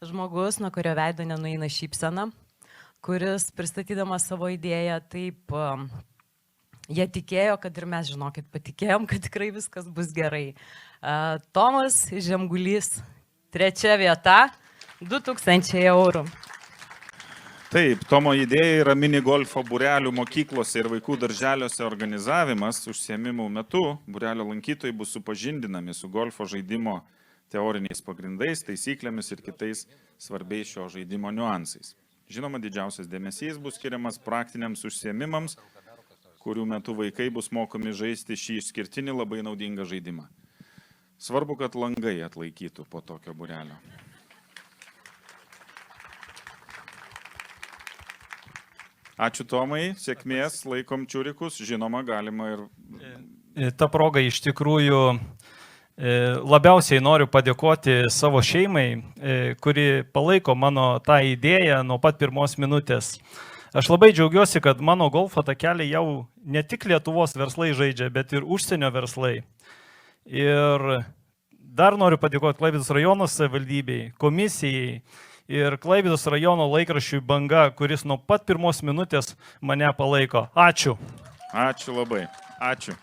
žmogus, nuo kurio veido nenueina šypsena, kuris pristatydamas savo idėją taip, jie tikėjo, kad ir mes, žinokit, patikėjom, kad tikrai viskas bus gerai. Tomas Žemgulys, 3 vieta, 2000 eurų. Taip, Tomo idėja yra mini golfo būrelių mokyklose ir vaikų darželiuose organizavimas. Užsiėmimų metu būrelio lankytojai bus supažindinami su golfo žaidimo teoriniais pagrindais, taisyklėmis ir kitais svarbiais šio žaidimo niuansais. Žinoma, didžiausias dėmesys bus skiriamas praktiniams užsiėmimams, kurių metu vaikai bus mokomi žaisti šį išskirtinį labai naudingą žaidimą. Svarbu, kad langai atlaikytų po tokio būrelio. Ačiū Tomai, sėkmės, laikom čiurikus, žinoma, galima ir... Ta proga iš tikrųjų labiausiai noriu padėkoti savo šeimai, kuri palaiko mano tą idėją nuo pat pirmos minutės. Aš labai džiaugiuosi, kad mano golfo takelį jau ne tik Lietuvos verslai žaidžia, bet ir užsienio verslai. Ir dar noriu padėkoti Klaipėdos rajono savivaldybei, komisijai, ir Klaipėdos rajono laikraščiui Banga, kuris nuo pat pirmos minutės mane palaiko. Ačiū. Ačiū labai. Ačiū.